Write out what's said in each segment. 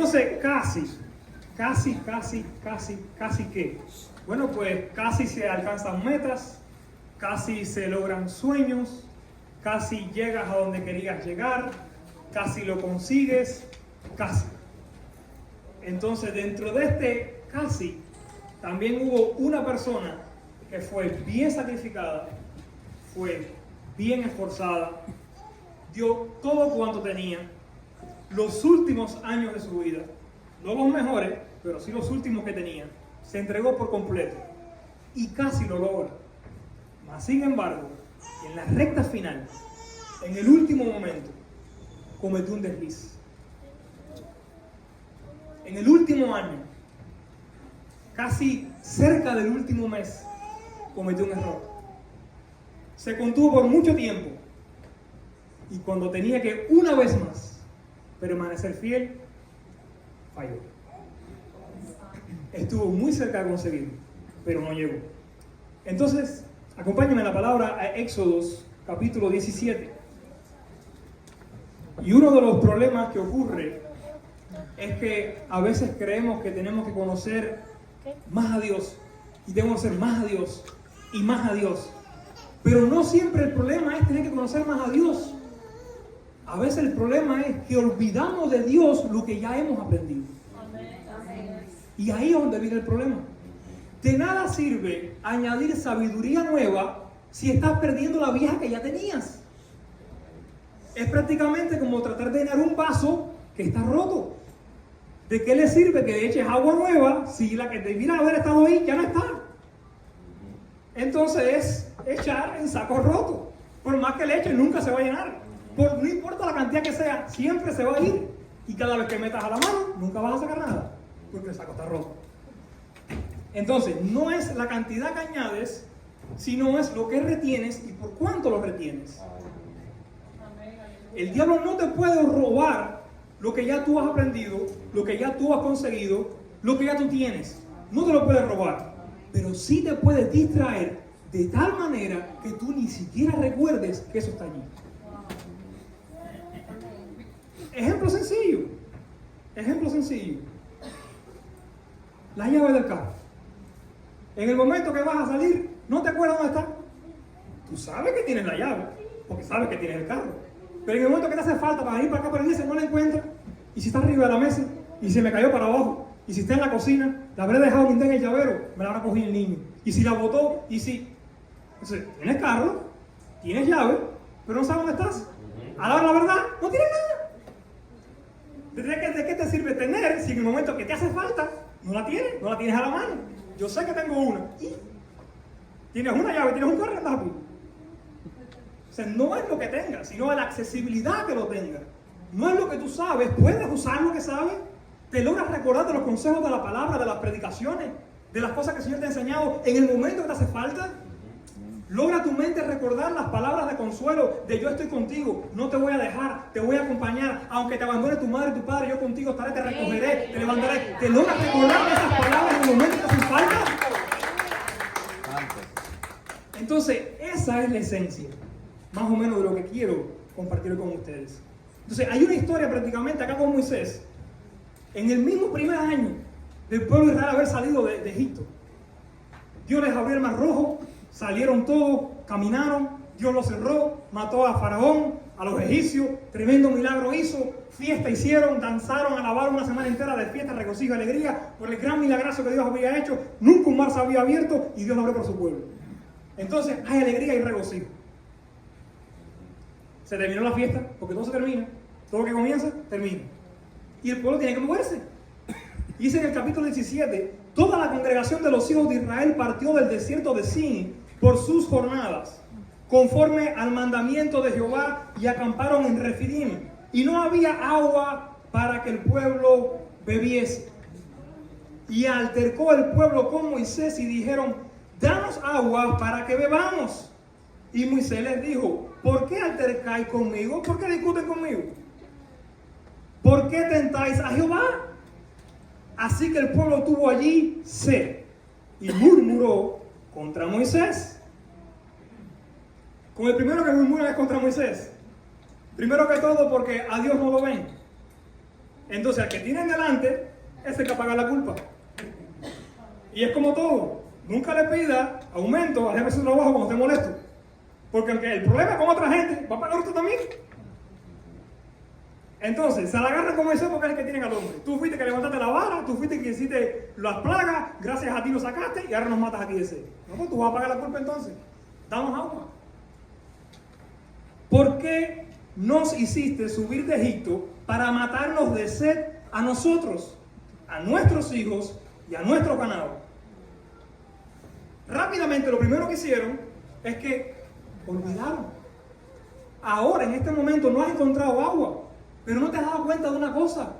Entonces, casi ¿qué? Bueno, pues casi se alcanzan metas, casi se logran sueños, casi llegas a donde querías llegar, casi lo consigues, casi. Entonces, dentro de este casi, también hubo una persona que fue bien sacrificada, fue bien esforzada, dio todo cuanto tenía, los últimos años de su vida, no los mejores, pero sí los últimos que tenía, se entregó por completo y casi lo logra. Mas, sin embargo, en la recta final, en el último momento, cometió un desliz. En el último año, casi cerca del último mes, cometió un error. Se contuvo por mucho tiempo y cuando tenía que una vez más permanecer fiel, falló. Estuvo muy cerca de conseguirlo, pero no llegó. Entonces, acompáñenme a la palabra a Éxodos capítulo 17. Y uno de los problemas que ocurre es que a veces creemos que tenemos que conocer más a Dios y tenemos que ser más a Dios y más a Dios. Pero no siempre el problema es tener que conocer más a Dios. A veces el problema es que olvidamos de Dios lo que ya hemos aprendido. Y ahí es donde viene el problema. De nada sirve añadir sabiduría nueva si estás perdiendo la vieja que ya tenías. Es prácticamente como tratar de llenar un vaso que está roto. ¿De qué le sirve que le eches agua nueva si la que debiera haber estado ahí ya no está? Entonces es echar en saco roto. Por más que le eches, nunca se va a llenar. No importa la cantidad que sea, siempre se va a ir. Y cada vez que metas a la mano, nunca vas a sacar nada, porque el saco está roto. Entonces, no es la cantidad que añades, sino es lo que retienes y por cuánto lo retienes. El diablo no te puede robar lo que ya tú has aprendido, lo que ya tú has conseguido, lo que ya tú tienes. No te lo puede robar, pero sí te puede distraer de tal manera que tú ni siquiera recuerdes que eso está allí. Ejemplo sencillo. La llave del carro. En el momento que vas a salir, no te acuerdas dónde está. Tú sabes que tienes la llave, porque sabes que tienes el carro. Pero en el momento que te hace falta para ir para acá, para irse, no la encuentras. Y si está arriba de la mesa, y se me cayó para abajo, y si está en la cocina, la habré dejado guindada en el llavero, me la habrá cogido el niño. Y si la botó, y si... Entonces, tienes carro, tienes llave, pero no sabes dónde estás. A la hora de la verdad, no tienes nada. ¿De qué te sirve tener si en el momento que te hace falta, no la tienes a la mano? Yo sé que tengo una. ¿Y? Tienes una llave, tienes un carro, andas aquí. O sea, no es lo que tengas, sino la accesibilidad que lo tengas. No es lo que tú sabes, puedes usar lo que sabes. Te logras recordar de los consejos de la palabra, de las predicaciones, de las cosas que el Señor te ha enseñado en el momento que te hace falta. Logra tu mente recordar las palabras de consuelo de yo estoy contigo, no te voy a dejar, te voy a acompañar, aunque te abandone tu madre y tu padre, yo contigo estaré, te recogeré, te levantaré. Te logras recordar esas palabras en el momento que te hacen falta. Entonces, esa es la esencia, más o menos, de lo que quiero compartir con ustedes. Entonces, hay una historia prácticamente acá con Moisés, en el mismo primer año del pueblo de Israel haber salido de Egipto. Dios les abrió el mar rojo, salieron todos, caminaron, Dios los cerró, mató a Faraón, a los egipcios, tremendo milagro hizo, fiesta hicieron, danzaron, alabaron una semana entera de fiesta, regocijo y alegría por el gran milagroso que Dios había hecho. Nunca un mar se había abierto y Dios lo abrió por su pueblo. Entonces hay alegría y regocijo. Se terminó la fiesta, porque todo se termina, todo lo que comienza, termina. Y el pueblo tiene que moverse. Dice en el capítulo 17, toda la congregación de los hijos de Israel partió del desierto de Sin por sus jornadas, conforme al mandamiento de Jehová, y acamparon en Refidim. Y no había agua para que el pueblo bebiese. Y altercó el pueblo con Moisés y dijeron: danos agua para que bebamos. Y Moisés les dijo: ¿por qué altercáis conmigo? ¿Por qué discuten conmigo? ¿Por qué tentáis a Jehová? Así que el pueblo tuvo allí sed y murmuró contra Moisés. Con el primero que murmura es contra Moisés. Primero que todo porque a Dios no lo ven. Entonces, al que tienen delante, ese es el que paga la culpa. Y es como todo. Nunca le pida aumento al jefe de su trabajo cuando esté molesto. Porque aunque el problema es con otra gente, va a pagar usted también. Entonces, se la agarran como ese porque es el que tienen al hombre. Tú fuiste que levantaste la vara, tú fuiste que hiciste las plagas, gracias a ti lo sacaste y ahora nos matas aquí de sed. No, pues tú vas a pagar la culpa entonces. Danos agua. ¿Por qué nos hiciste subir de Egipto para matarnos de sed a nosotros, a nuestros hijos y a nuestro ganado? Rápidamente lo primero que hicieron es que olvidaron. Ahora, en este momento, no has encontrado agua. Pero no te has dado cuenta de una cosa.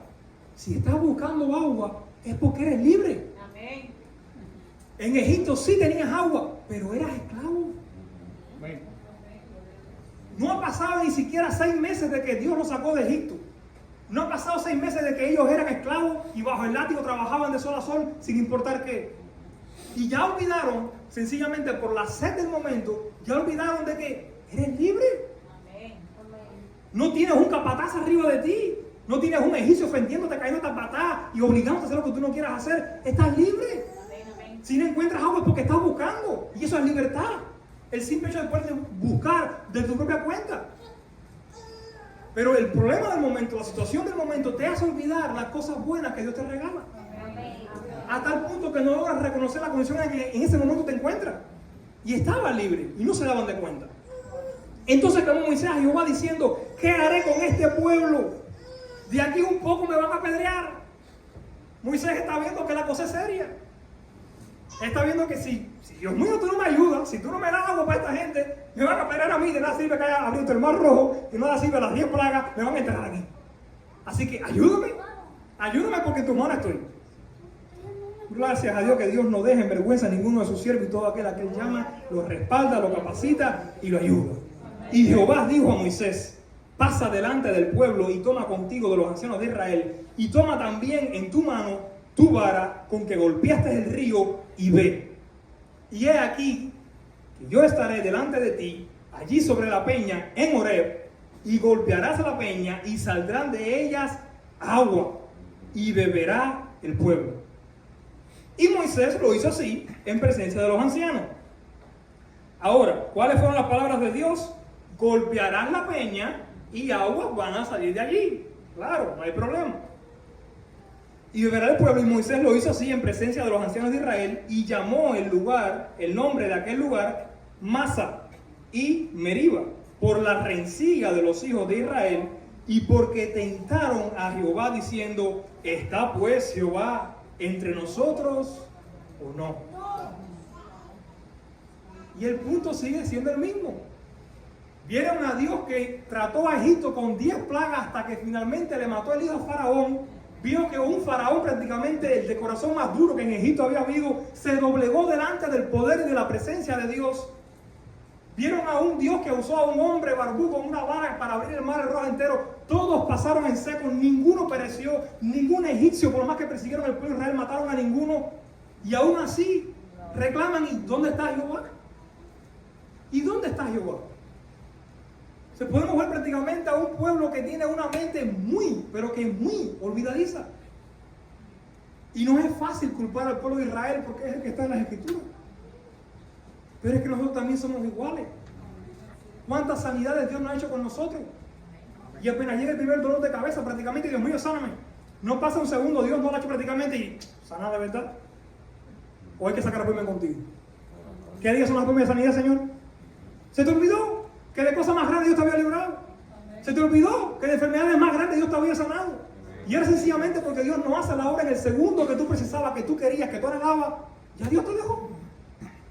Si estás buscando agua, es porque eres libre. Amén. En Egipto sí tenías agua, pero eras esclavo. Amén. No ha pasado ni siquiera 6 meses de que Dios los sacó de Egipto. No ha pasado 6 meses de que ellos eran esclavos y bajo el látigo trabajaban de sol a sol sin importar qué. Y ya olvidaron, sencillamente por la sed del momento, ya olvidaron de que eres libre. No tienes un capataz arriba de ti. No tienes un egipcio ofendiéndote, cayéndote a patada y obligándote a hacer lo que tú no quieras hacer. Estás libre. Si no encuentras agua es porque estás buscando. Y eso es libertad. El simple hecho de poder buscar de tu propia cuenta. Pero el problema del momento, la situación del momento, te hace olvidar las cosas buenas que Dios te regala. A tal punto que no logras reconocer la condición en que en ese momento te encuentras. Y estaban libres y no se daban de cuenta. Entonces clamó Moisés a Jehová diciendo: ¿qué haré con este pueblo? De aquí un poco me van a apedrear. Moisés está viendo que la cosa es seria. Está viendo que si Dios mío tú no me ayudas, si tú no me das agua para esta gente, me van a apedrear a mí. De nada sirve que haya abierto el mar rojo, y no nada sirve las 10 plagas, me van a enterrar aquí. Así que ayúdame porque en tus manos estoy. Gracias a Dios que Dios no deja en vergüenza a ninguno de sus siervos, y todo aquel a quien llama lo respalda, lo capacita y lo ayuda. Y Jehová dijo a Moisés: pasa delante del pueblo y toma contigo de los ancianos de Israel, y toma también en tu mano tu vara con que golpeaste el río, y ve. Y he aquí que yo estaré delante de ti, allí sobre la peña en Horeb, y golpearás a la peña, y saldrán de ellas agua, y beberá el pueblo. Y Moisés lo hizo así en presencia de los ancianos. Ahora, ¿cuáles fueron las palabras de Dios? Golpearán la peña y aguas van a salir de allí. Claro, no hay problema. Y beberá el pueblo, y Moisés lo hizo así en presencia de los ancianos de Israel, y llamó el nombre de aquel lugar, Masa y Meriba, por la rencilla de los hijos de Israel, y porque tentaron a Jehová diciendo: ¿está pues Jehová entre nosotros o no? Y el punto sigue siendo el mismo. Vieron a Dios que trató a Egipto con 10 plagas hasta que finalmente le mató el hijo a Faraón. Vio que un faraón, prácticamente el de corazón más duro que en Egipto había habido, se doblegó delante del poder y de la presencia de Dios. Vieron a un Dios que usó a un hombre barbú con una vara para abrir el mar rojo entero. Todos pasaron en seco, ninguno pereció, ningún egipcio, por lo más que persiguieron al pueblo de Israel, mataron a ninguno. Y aún así reclaman: ¿y dónde está Jehová? ¿Y dónde está Jehová? Se podemos ver prácticamente a un pueblo que tiene una mente muy, pero que muy olvidadiza. Y no es fácil culpar al pueblo de Israel porque es el que está en las Escrituras. Pero es que nosotros también somos iguales. ¿Cuántas sanidades Dios no ha hecho con nosotros? Y apenas llega el primer dolor de cabeza, prácticamente: Dios mío, sáname. No pasa un segundo, Dios no lo ha hecho prácticamente y sana de verdad. ¿O hay que sacar apoyo contigo? ¿Qué días son las promesas de sanidad, Señor? ¿Se te olvidó que de cosas más grandes Dios te había librado? ¿Se te olvidó que de enfermedades más grandes Dios te había sanado? Y era sencillamente porque Dios no hace la obra en el segundo que tú precisabas, que tú querías, que tú anhelabas. Ya Dios te dejó.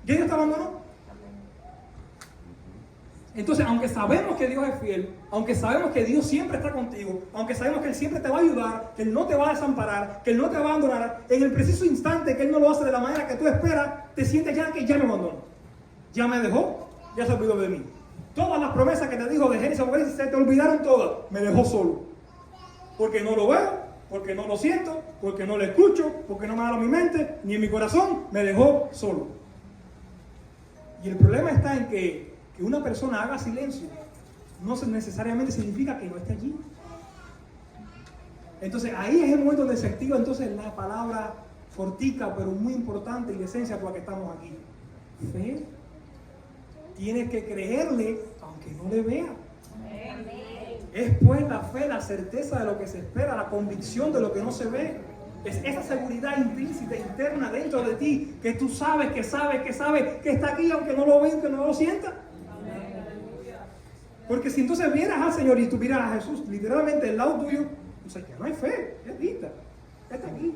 Ya Dios te abandonó. Entonces, aunque sabemos que Dios es fiel, aunque sabemos que Dios siempre está contigo, aunque sabemos que Él siempre te va a ayudar, que Él no te va a desamparar, que Él no te va a abandonar, en el preciso instante que Él no lo hace de la manera que tú esperas, te sientes ya que ya me abandonó. Ya me dejó, ya se olvidó de mí. Todas las promesas que te dijo de Génesis a Apocalipsis se te olvidaron todas. Me dejó solo. Porque no lo veo, porque no lo siento, porque no lo escucho, porque no me da en mi mente, ni en mi corazón, me dejó solo. Y el problema está en que una persona haga silencio no necesariamente significa que no esté allí. Entonces ahí es el momento donde se activa entonces la palabra fortica, pero muy importante y de esencia por la que estamos aquí. Fe. Tienes que creerle aunque no le vea. Es pues la fe, la certeza de lo que se espera, la convicción de lo que no se ve. Es esa seguridad intrínseca, interna dentro de ti, que tú sabes, que está aquí aunque no lo veas, aunque no lo sientas. Porque si entonces vieras al Señor y tú miras a Jesús literalmente al lado tuyo, entonces ya no hay fe, es vista, está aquí.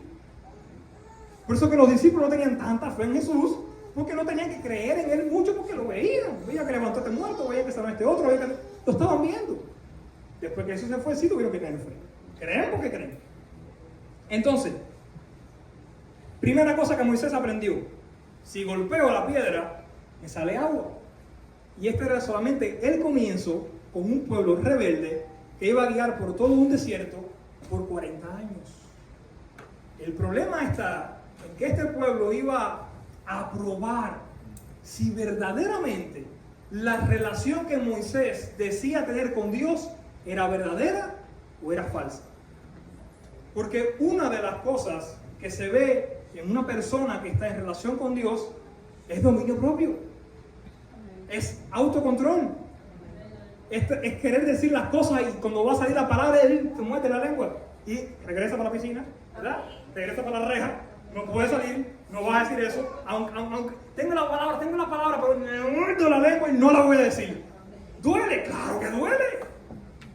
Por eso que los discípulos no tenían tanta fe en Jesús, porque no tenían que creer en Él mucho, porque lo veían que levantó a este muerto, veían que sanó a este otro, veían que lo estaban viendo. Después que Jesús se fue, sí tuvieron que tener fe. Creen porque creen. Entonces, primera cosa que Moisés aprendió: si golpeo la piedra, me sale agua. Y este era solamente el comienzo con un pueblo rebelde que iba a guiar por todo un desierto por 40 años. El problema está en que este pueblo iba a probar si verdaderamente la relación que Moisés decía tener con Dios era verdadera o era falsa. Porque una de las cosas que se ve en una persona que está en relación con Dios es dominio propio, es autocontrol, es querer decir las cosas y cuando va a salir la palabra él te muerde la lengua y regresa para la piscina, ¿verdad? Regresa para la reja, no puede salir, no va a decir eso, aunque tengo la palabra, pero me muerdo la lengua y no la voy a decir. ¿Duele? Claro que duele.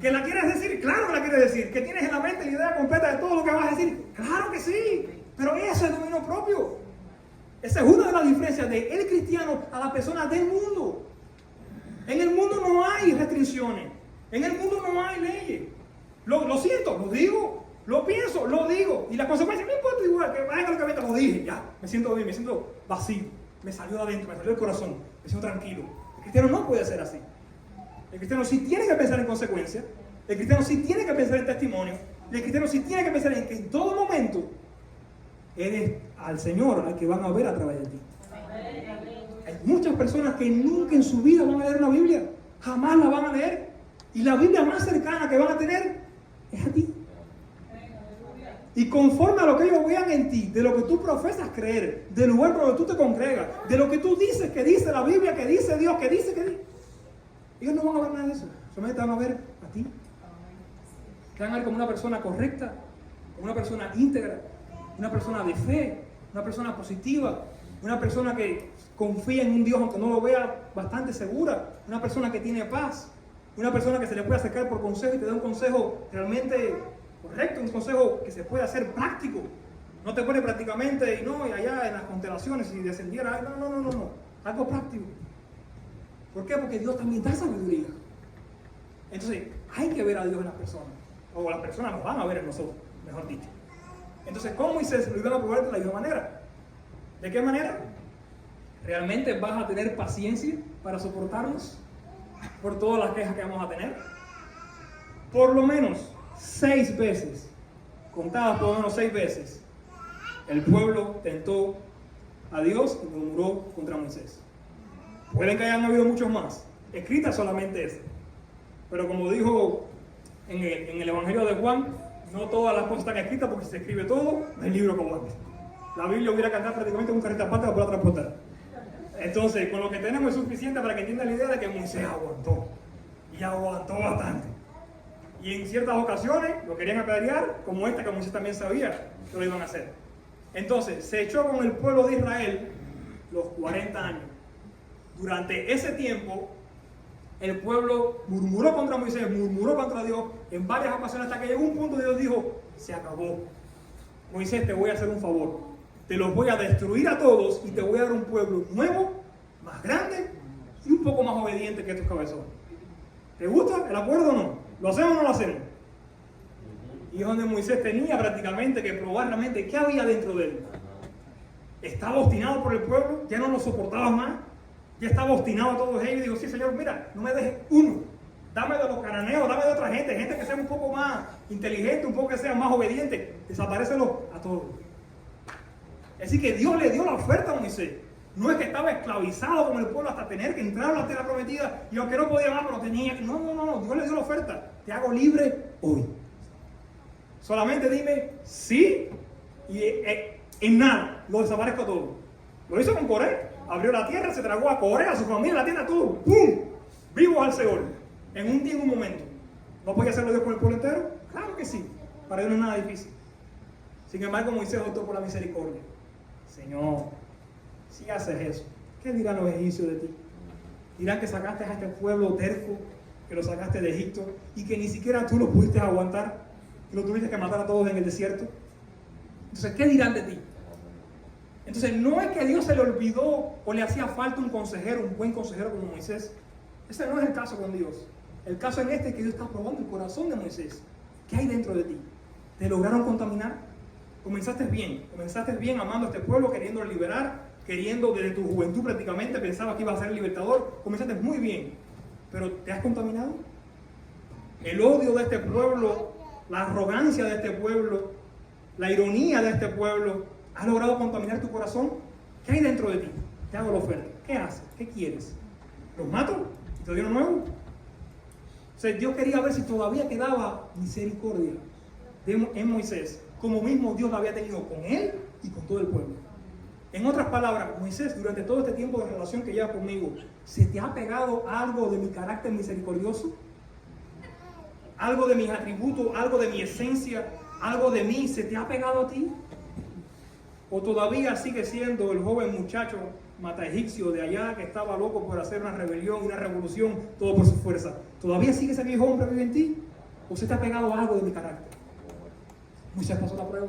¿Que la quieres decir? Claro que la quieres decir. ¿Que tienes en la mente la idea completa de todo lo que vas a decir? Claro que sí. Pero eso es dominio propio. Esa es una de las diferencias de el cristiano a la persona del mundo. En el mundo no hay restricciones. En el mundo no hay leyes. Lo siento, lo digo. Lo pienso, lo digo. Y la consecuencia no importa igual. Que vaya lo que venga, lo dije. Ya, me siento bien, me siento vacío. Me salió de adentro, me salió del corazón. Me siento tranquilo. El cristiano no puede ser así. El cristiano sí tiene que pensar en consecuencias. El cristiano sí tiene que pensar en testimonio. El cristiano sí tiene que pensar en que en todo momento eres al Señor al que van a ver a través de ti. Hay muchas personas que nunca en su vida van a leer una Biblia. Jamás la van a leer. Y la Biblia más cercana que van a tener es a ti. Y conforme a lo que ellos vean en ti, de lo que tú profesas creer, del lugar donde tú te congregas, de lo que tú dices que dice la Biblia, que dice Dios, que dice, ellos no van a ver nada de eso. Solamente van a ver a ti. Te van a ver como una persona correcta, como una persona íntegra, una persona de fe, una persona positiva, una persona que confía en un Dios aunque no lo vea, bastante segura, una persona que tiene paz, una persona que se le puede acercar por consejo y te da un consejo realmente correcto, un consejo que se puede hacer práctico. No te pone prácticamente y allá en las constelaciones si descendiera, no, algo práctico. ¿Por qué? Porque Dios también da sabiduría. Entonces, hay que ver a Dios en las personas. O las personas nos van a ver en nosotros, mejor dicho. Entonces, ¿cómo Moisés lo iban a probar de la misma manera? ¿De qué manera? ¿Realmente vas a tener paciencia para soportarnos por todas las quejas que vamos a tener? Por lo menos 6 veces, contadas por lo menos 6 veces, el pueblo tentó a Dios y murmuró contra Moisés. Pueden que hayan habido muchos más, escritas solamente esa. Pero como dijo en el Evangelio de Juan, no todas las cosas están escritas porque si se escribe todo, no hay libro como este. La Biblia hubiera cantado prácticamente un carrito aparte para poder transportar. Entonces, con lo que tenemos es suficiente para que entiendan la idea de que Moisés aguantó. Y aguantó bastante. Y en ciertas ocasiones lo querían apedrear, como esta que Moisés también sabía que lo iban a hacer. Entonces, se echó con el pueblo de Israel los 40 años. Durante ese tiempo, el pueblo murmuró contra Moisés, murmuró contra Dios en varias ocasiones hasta que llegó un punto donde Dios dijo, se acabó. Moisés, te voy a hacer un favor. Te los voy a destruir a todos y te voy a dar un pueblo nuevo, más grande y un poco más obediente que estos cabezones. ¿Te gusta el acuerdo o no? ¿Lo hacemos o no lo hacemos? Y es donde Moisés tenía prácticamente que probar realmente qué había dentro de él. Estaba obstinado por el pueblo, ya no lo soportaba más, ya estaba obstinado a todos ellos y digo, sí Señor, mira, no me dejes uno, dame de los cananeos, dame de otra gente que sea un poco más inteligente, un poco que sea más obediente, desaparécelos a todos. Así que Dios le dio la oferta a Moisés. No es que estaba esclavizado con el pueblo hasta tener que entrar a la tierra prometida y aunque no podía más, pero tenía que... No, Dios le dio la oferta. Te hago libre hoy. Solamente dime sí y en nada lo desaparezco todo. Lo hizo con Coré. Abrió la tierra, se tragó a Coré, a su familia, la tierra, todo. ¡Pum! Vivos al Seol. En un día, en un momento. ¿No podía hacerlo Dios con el pueblo entero? Claro que sí. Para Dios no es nada difícil. Sin embargo, Moisés optó por la misericordia. Señor, si haces eso, ¿qué dirán los egipcios de ti? Dirán que sacaste a este pueblo terco, que lo sacaste de Egipto y que ni siquiera tú lo pudiste aguantar, que lo tuviste que matar a todos en el desierto. Entonces, ¿qué dirán de ti? Entonces, no es que a Dios se le olvidó o le hacía falta un consejero, un buen consejero como Moisés. Ese no es el caso con Dios. El caso en este es que Dios está probando el corazón de Moisés. ¿Qué hay dentro de ti? ¿Te lograron contaminar? Comenzaste bien amando a este pueblo, queriendo liberar, queriendo desde tu juventud prácticamente, pensabas que ibas a ser el libertador. Comenzaste muy bien, pero ¿te has contaminado? El odio de este pueblo, la arrogancia de este pueblo, la ironía de este pueblo, ¿has logrado contaminar tu corazón? ¿Qué hay dentro de ti? Te hago la oferta. ¿Qué haces? ¿Qué quieres? ¿Los mato? ¿Y te doy uno nuevo? O sea, Dios quería ver si todavía quedaba misericordia en Moisés, como mismo Dios la había tenido con él y con todo el pueblo. En otras palabras, Moisés, durante todo este tiempo de relación que llevas conmigo, ¿se te ha pegado algo de mi carácter misericordioso? ¿Algo de mis atributos, algo de mi esencia, algo de mí se te ha pegado a ti? ¿O todavía sigue siendo el joven muchacho mata egipcio de allá que estaba loco por hacer una rebelión, una revolución, todo por su fuerza? ¿Todavía sigue ese viejo hombre vive en ti? ¿O se te ha pegado algo de mi carácter? Moisés pasó la prueba.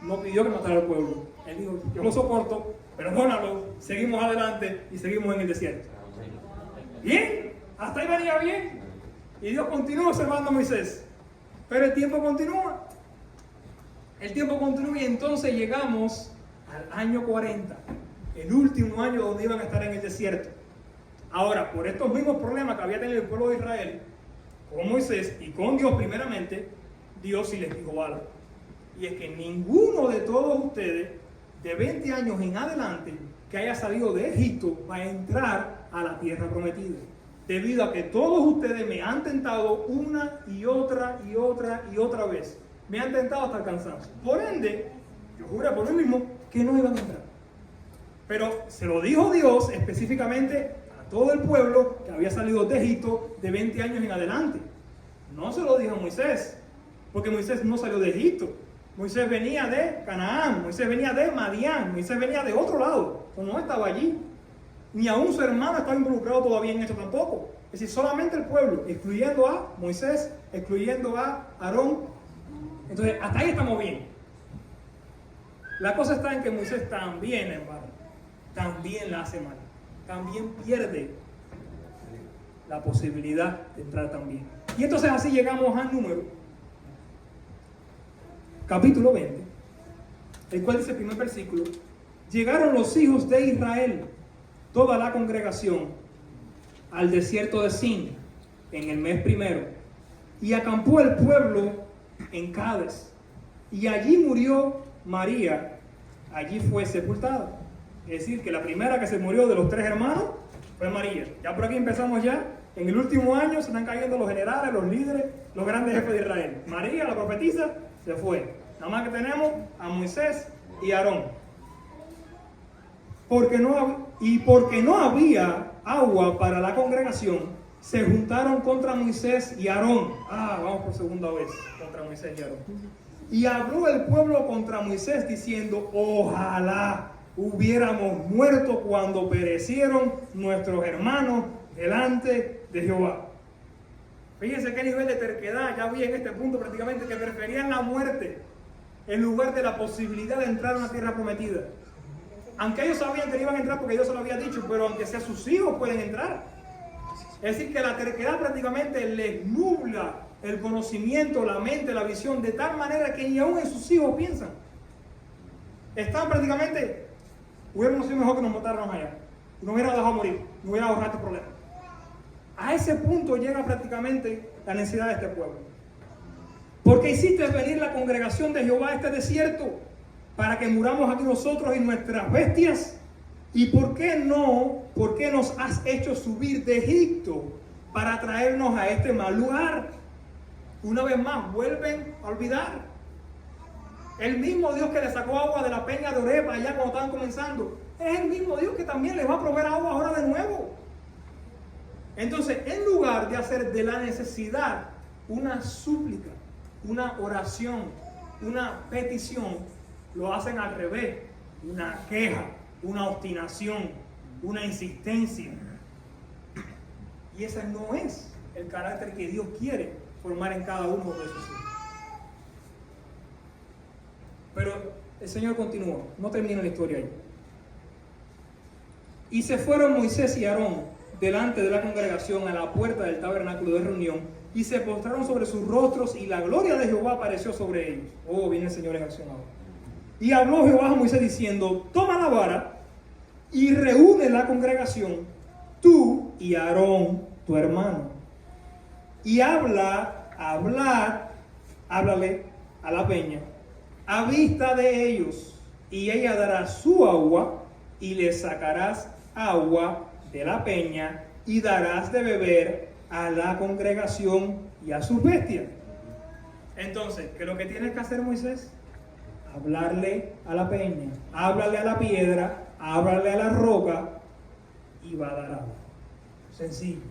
No pidió que matara al pueblo. Él dijo, yo lo soporto, perdónalo, seguimos adelante y seguimos en el desierto. Bien, hasta ahí venía bien. Y Dios continúa observando a Moisés. Pero el tiempo continúa. El tiempo continúa y entonces llegamos al año 40. El último año donde iban a estar en el desierto. Ahora, por estos mismos problemas que había tenido el pueblo de Israel, con Moisés y con Dios primeramente, Dios sí les dijo algo. Y es que ninguno de todos ustedes, de 20 años en adelante, que haya salido de Egipto, va a entrar a la tierra prometida. Debido a que todos ustedes me han tentado una y otra y otra y otra vez. Me han tentado hasta el cansancio. Por ende, yo juré por mí mismo que no iban a entrar. Pero se lo dijo Dios específicamente a todo el pueblo que había salido de Egipto de 20 años en adelante. No se lo dijo a Moisés, porque Moisés no salió de Egipto. Moisés venía de Canaán, Moisés venía de Madián, Moisés venía de otro lado, no estaba allí. Ni aún su hermano estaba involucrado todavía en esto tampoco. Es decir, solamente el pueblo, excluyendo a Moisés, excluyendo a Aarón. Entonces, hasta ahí estamos bien. La cosa está en que Moisés también, hermano, también la hace mal. También pierde la posibilidad de entrar también. Y entonces así llegamos al número, capítulo 20, el cual dice el primer versículo: llegaron los hijos de Israel, toda la congregación, al desierto de Sin, en el mes primero, y acampó el pueblo en Cades, y allí murió María, allí fue sepultada. Es decir, que la primera que se murió de los 3 hermanos fue María. Ya por aquí empezamos ya. En el último año se están cayendo los generales, los líderes, los grandes jefes de Israel. María, la profetisa, se fue. Nada más que tenemos a Moisés y Aarón. Porque no había agua para la congregación, se juntaron contra Moisés y Aarón. Vamos por segunda vez contra Moisés y Aarón. Y habló el pueblo contra Moisés diciendo: ojalá hubiéramos muerto cuando perecieron nuestros hermanos delante de Jehová. Fíjense qué nivel de terquedad. Ya vi en este punto prácticamente que preferían la muerte en lugar de la posibilidad de entrar a una tierra prometida. Aunque ellos sabían que no iban a entrar porque Dios se lo había dicho, pero aunque sea sus hijos pueden entrar. Es decir, que la terquedad prácticamente les nubla el conocimiento, la mente, la visión, de tal manera que ni aún en sus hijos piensan. Están prácticamente, hubiéramos sido mejor que nos mataran allá, no hubiera dejado morir, no hubiera ahorrado este problema. A ese punto llega prácticamente la necesidad de este pueblo. Porque hiciste venir la congregación de Jehová a este desierto para que muramos aquí nosotros y nuestras bestias. ¿Y por qué nos has hecho subir de Egipto para traernos a este mal lugar? Una vez más, vuelven a olvidar. El mismo Dios que le sacó agua de la peña de Oreb allá cuando estaban comenzando, es el mismo Dios que también les va a proveer agua ahora de nuevo. Entonces, en lugar de hacer de la necesidad una súplica, una oración, una petición, lo hacen al revés, una queja, una obstinación, una insistencia. Y ese no es el carácter que Dios quiere formar en cada uno de sus hijos. Pero el Señor continúa, no termina la historia ahí. Y se fueron Moisés y Aarón delante de la congregación a la puerta del tabernáculo de reunión y se postraron sobre sus rostros y la gloria de Jehová apareció sobre ellos. Oh, viene el Señor en acción ahora. Y habló Jehová a Moisés diciendo: toma la vara y reúne la congregación, tú y Aarón, tu hermano, y háblale a la peña a vista de ellos, y ella dará su agua, y le sacarás agua de la peña, y darás de beber a la congregación y a sus bestias. Entonces, ¿qué es lo que tienes que hacer, Moisés? Hablarle a la peña, háblale a la piedra, háblale a la roca, y va a dar agua. Sencillo.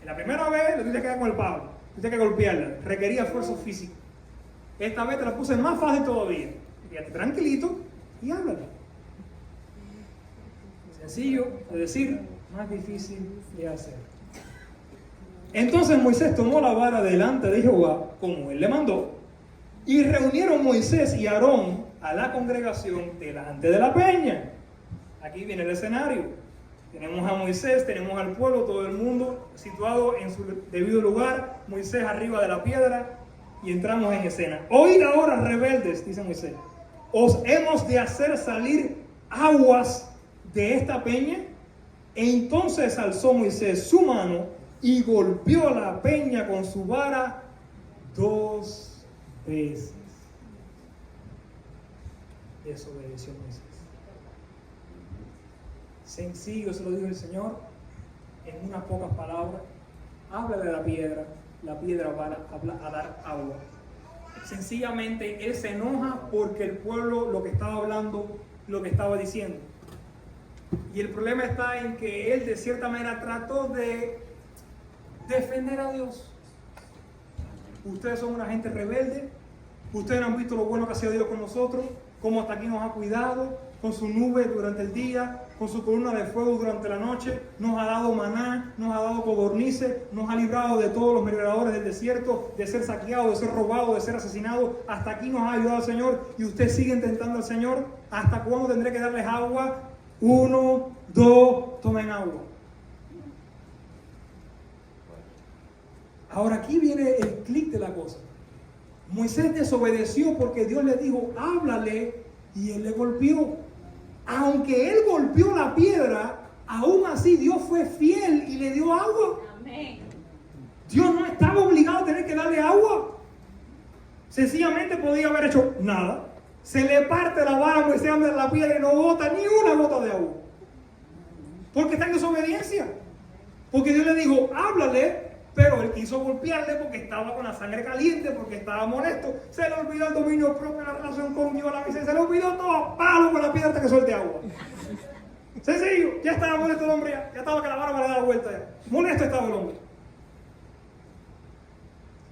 En la primera vez le tuviste que dar con el palo, tuviste que golpearla, requería esfuerzo físico. Esta vez te la puse más fácil todavía. Quédate tranquilito y háblale. Sencillo de decir, más difícil de hacer. Entonces Moisés tomó la vara delante de Jehová, como él le mandó, y reunieron Moisés y Aarón a la congregación delante de la peña. Aquí viene el escenario. Tenemos a Moisés, tenemos al pueblo, todo el mundo situado en su debido lugar, Moisés arriba de la piedra, y entramos en escena. Oíd ahora, rebeldes, dice Moisés, ¿os hemos de hacer salir aguas de esta peña? Entonces alzó Moisés su mano y golpeó la peña con su vara 2 veces. Desobedeció Moisés. Sencillo, se lo dijo el Señor en unas pocas palabras. Háblale a la piedra va a dar agua. Sencillamente él se enoja porque el pueblo lo que estaba hablando, lo que estaba diciendo. Y el problema está en que él de cierta manera trató de defender a Dios. Ustedes son una gente rebelde. Ustedes no han visto lo bueno que ha sido Dios con nosotros, cómo hasta aquí nos ha cuidado, con su nube durante el día, con su columna de fuego durante la noche, nos ha dado maná, nos ha dado codornices, nos ha librado de todos los merodeadores del desierto, de ser saqueado, de ser robado, de ser asesinado. Hasta aquí nos ha ayudado el Señor y usted sigue intentando al Señor. ¿Hasta cuándo tendré que darles agua? 1, 2, tomen agua. Ahora aquí viene el clic de la cosa. Moisés desobedeció porque Dios le dijo, háblale, y él le golpeó. Aunque él golpeó la piedra, aún así Dios fue fiel y le dio agua. Amén. Dios no estaba obligado a tener que darle agua. Sencillamente podía haber hecho nada. Se le parte la vara a Moisés a la piedra y no bota ni una gota de agua. Porque está en desobediencia. Porque Dios le dijo, háblale. Pero él quiso golpearle porque estaba con la sangre caliente, porque estaba molesto. Se le olvidó el dominio propio, la relación con Dios, la misión. Se le olvidó todo a palo con la piedra hasta que suelte agua. Sencillo, ya estaba molesto el hombre, ya estaba que la vara le daba vuelta. Ya. Molesto estaba el hombre.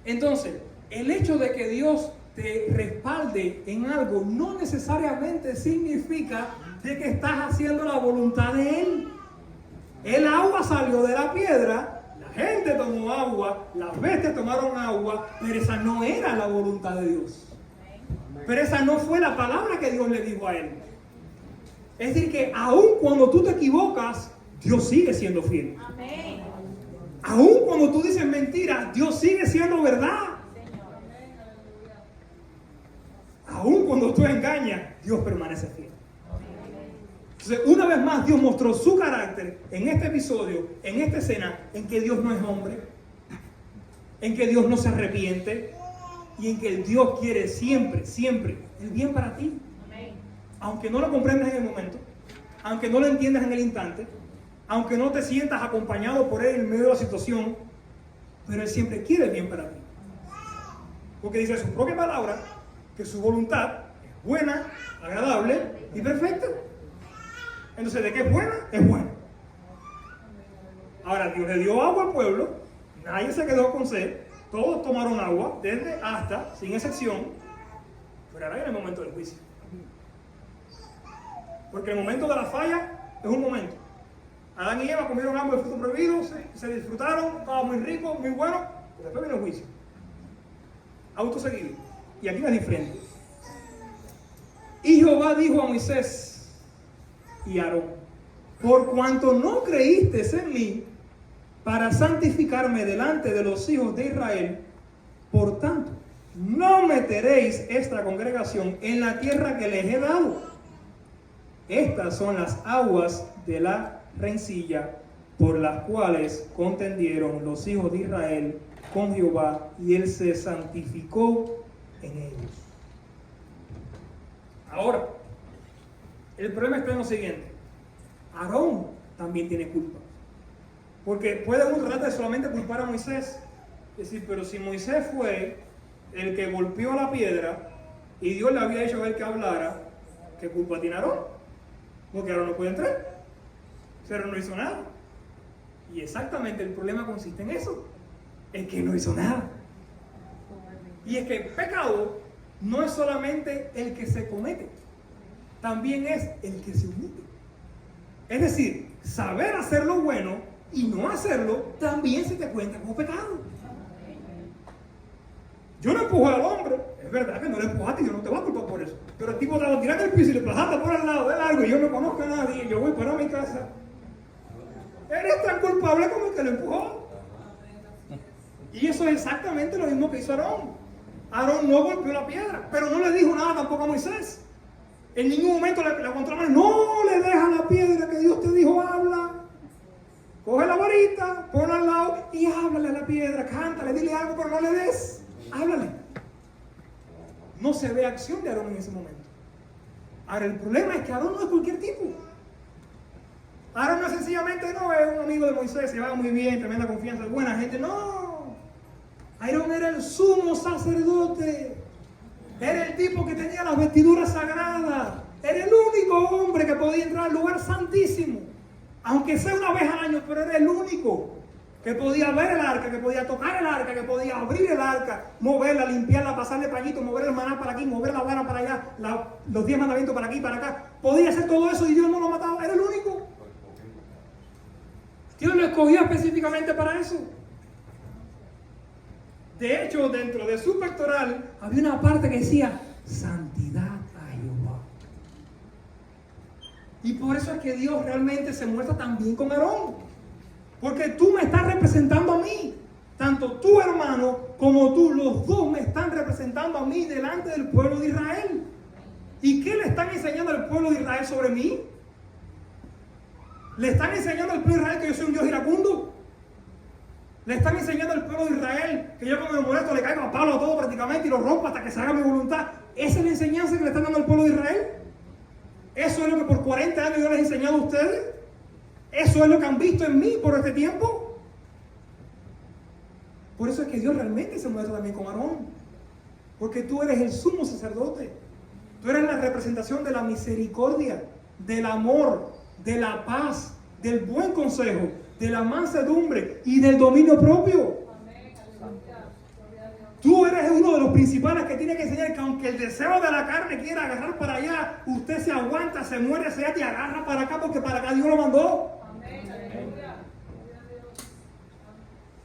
Entonces, el hecho de que Dios te respalde en algo no necesariamente significa de que estás haciendo la voluntad de Él. El agua salió de la piedra. La gente tomó agua, las bestias tomaron agua, pero esa no era la voluntad de Dios. Pero esa no fue la palabra que Dios le dijo a él. Es decir, que aun cuando tú te equivocas, Dios sigue siendo fiel. Amén. Aun cuando tú dices mentiras, Dios sigue siendo verdad. Aun cuando tú engañas, Dios permanece fiel. Entonces, una vez más, Dios mostró su carácter en este episodio, en esta escena, en que Dios no es hombre, en que Dios no se arrepiente y en que Dios quiere siempre, siempre el bien para ti. Aunque no lo comprendas en el momento, aunque no lo entiendas en el instante, aunque no te sientas acompañado por Él en medio de la situación, pero Él siempre quiere el bien para ti. Porque dice en su propia palabra que su voluntad es buena, agradable y perfecta. Entonces, ¿de qué es buena? Es buena. Ahora, Dios le dio agua al pueblo, nadie se quedó con sed, todos tomaron agua, desde hasta, sin excepción, pero ahora viene el momento del juicio. Porque el momento de la falla es un momento. Adán y Eva comieron ambos el fruto prohibido, se disfrutaron, estaba muy rico, muy bueno, pero después viene el juicio. Auto seguido. Y aquí no es diferente. Y Jehová dijo a Moisés y a Aarón: por cuanto no creísteis en mí para santificarme delante de los hijos de Israel, por tanto, no meteréis esta congregación en la tierra que les he dado. Estas son las aguas de la rencilla por las cuales contendieron los hijos de Israel con Jehová, y él se santificó en ellos. Ahora, el problema está en lo siguiente: Aarón también tiene culpa. Porque puede uno tratar de solamente culpar a Moisés. Es decir, pero si Moisés fue el que golpeó la piedra y Dios le había hecho a él que hablara, ¿qué culpa tiene Aarón? Porque Aarón no puede entrar. Pero no hizo nada. Y exactamente el problema consiste en eso. Es que no hizo nada. Y es que el pecado no es solamente el que se comete, también es el que se omite. Es decir, saber hacer lo bueno y no hacerlo también se te cuenta como pecado. Yo no empujé al hombre, es verdad que no le empujaste y yo no te voy a culpar por eso. Pero el tipo te lo tiraste al piso y le pasaste por al lado de algo y yo no conozco a nadie y yo voy para mi casa. Eres tan culpable como el que lo empujó. Y eso es exactamente lo mismo que hizo Aarón. Aarón no golpeó la piedra, pero no le dijo nada tampoco a Moisés. En ningún momento le contó la mano: no le dejas la piedra que Dios te dijo, habla. Coge la varita, ponla al lado y háblale a la piedra, cántale, dile algo, pero no le des. Háblale. No se ve acción de Aarón en ese momento. Ahora, el problema es que Aarón no es cualquier tipo. Aarón no es sencillamente, no, es un amigo de Moisés, se va muy bien, tremenda confianza, buena gente. No. Aarón era el sumo sacerdote. Era el tipo que tenía las vestiduras sagradas. Era el único hombre que podía entrar al lugar santísimo. Aunque sea una vez al año, pero era el único que podía ver el arca, que podía tocar el arca, que podía abrir el arca, moverla, limpiarla, pasarle pañito, mover el maná para aquí, mover la vara para allá, los 10 mandamientos para aquí, para acá. Podía hacer todo eso y Dios no lo mataba. Era el único. Dios lo escogió específicamente para eso. De hecho, dentro de su pectoral había una parte que decía: santidad a Jehová. Y por eso es que Dios realmente se muestra también con Aarón. Porque tú me estás representando a mí. Tanto tu hermano como tú, los dos me están representando a mí delante del pueblo de Israel. ¿Y qué le están enseñando al pueblo de Israel sobre mí? ¿Le están enseñando al pueblo de Israel que yo soy un Dios iracundo? ¿Le están enseñando al pueblo de Israel que yo, como me molesto, le caigo a palo a todo prácticamente y lo rompo hasta que se haga mi voluntad? ¿Esa es la enseñanza que le están dando al pueblo de Israel? ¿Eso es lo que por 40 años yo les he enseñado a ustedes? ¿Eso es lo que han visto en mí por este tiempo? Por eso es que Dios realmente se muestra también con Aarón. Porque tú eres el sumo sacerdote. Tú eres la representación de la misericordia, del amor, de la paz, del buen consejo, de la mansedumbre y del dominio propio. Tú eres uno de los principales que tiene que enseñar que aunque el deseo de la carne quiera agarrar para allá, usted se aguanta, se muere, se ata y agarra para acá porque para acá Dios lo mandó.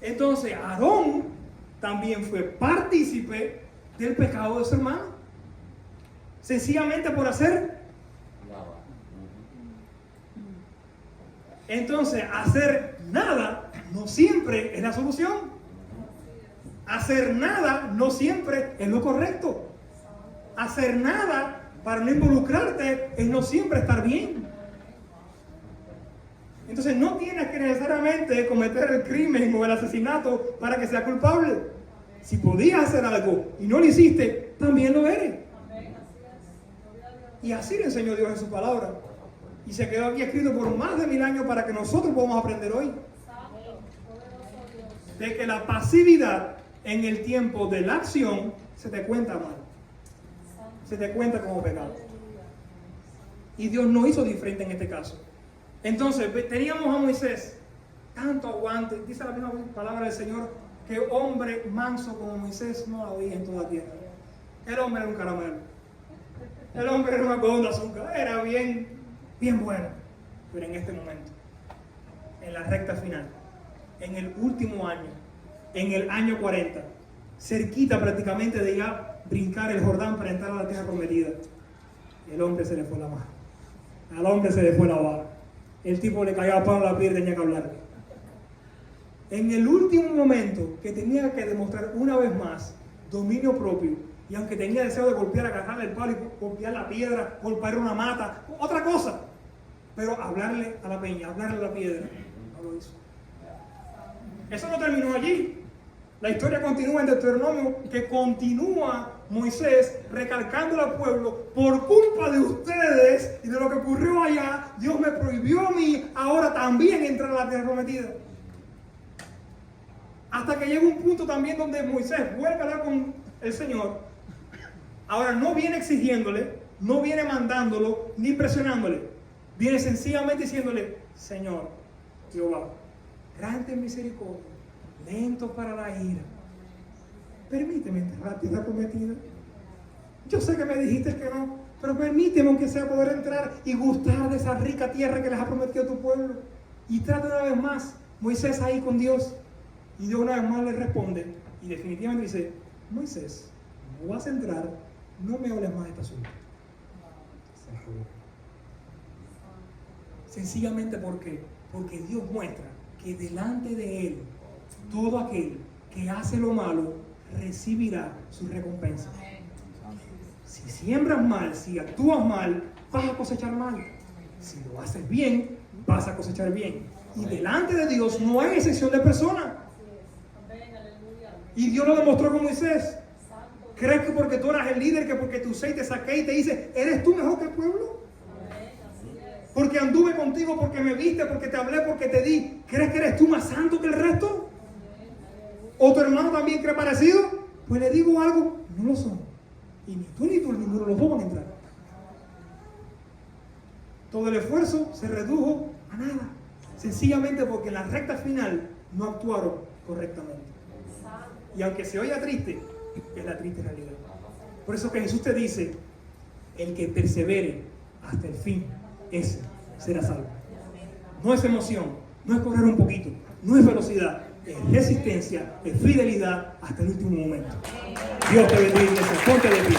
Entonces Aarón también fue partícipe del pecado de su hermano. Sencillamente por hacer. Entonces, hacer nada no siempre es la solución. Hacer nada no siempre es lo correcto. Hacer nada para no involucrarte es no siempre estar bien. Entonces no tienes que necesariamente cometer el crimen o el asesinato para que seas culpable. Si podías hacer algo y no lo hiciste, también lo eres. Y así le enseñó Dios en su palabra. Y se quedó aquí escrito por más de 1000 años para que nosotros podamos aprender hoy. De que la pasividad en el tiempo de la acción se te cuenta mal. se te cuenta como pecado. Y Dios no hizo diferente en este caso. Entonces, teníamos a Moisés, tanto aguante, dice la misma palabra del Señor, que hombre manso como Moisés no había en toda la tierra. El hombre era un caramelo. El hombre era una algodón de azúcar. Era bien bueno. Pero en este momento, en la recta final, en el último año, en el año 40, cerquita prácticamente de ya brincar el Jordán para entrar a la tierra prometida, el hombre se le fue la mano. Al hombre se le fue la vara. El tipo le cayó a palo a la piedra y tenía que hablar. En el último momento que tenía que demostrar una vez más dominio propio, y aunque tenía deseo de golpear, agarrarle el palo y golpear la piedra, golpear una mata, otra cosa, pero hablarle a la peña, hablarle a la piedra, no lo hizo. Eso no terminó allí. La historia continúa en Deuteronomio, que continúa Moisés recalcándole al pueblo: por culpa de ustedes y de lo que ocurrió allá, Dios me prohibió a mí ahora también entrar a la tierra prometida. Hasta que llega un punto también donde Moisés vuelve a hablar con el Señor. Ahora no viene exigiéndole, no viene mandándolo, ni presionándole. Viene sencillamente diciéndole: Señor, Jehová, grande en misericordia, lento para la ira, permíteme entrar a la tierra prometida. Yo sé que me dijiste que no, pero permíteme aunque sea poder entrar y gustar de esa rica tierra que les ha prometido tu pueblo. Y trata una vez más Moisés ahí con Dios. Y Dios una vez más le responde y definitivamente dice: Moisés, no vas a entrar, no me hables más de este asunto. Se acabó. Sencillamente porque Dios muestra que delante de Él, todo aquel que hace lo malo recibirá su recompensa. Si siembras mal, si actúas mal, vas a cosechar mal. Si lo haces bien, vas a cosechar bien. Y delante de Dios no hay excepción de persona. Y Dios lo demostró con Moisés. ¿Crees que porque tú eras el líder, que porque tu te saqué y te dice, eres tú mejor que el pueblo? Porque anduve contigo, porque me viste, porque te hablé, porque te di. ¿Crees que eres tú más santo que el resto? ¿O tu hermano también cree parecido? Pues le digo algo, no lo son. Y ni tú ni tú, ninguno de los dos van a entrar. Todo el esfuerzo se redujo a nada. Sencillamente porque en la recta final no actuaron correctamente. Y aunque se oiga triste, es la triste realidad. Por eso que Jesús te dice: el que persevere hasta el fin, ese será salvo. No es emoción, no es correr un poquito, no es velocidad, es resistencia, es fidelidad hasta el último momento. Dios te bendiga, ponte de pie.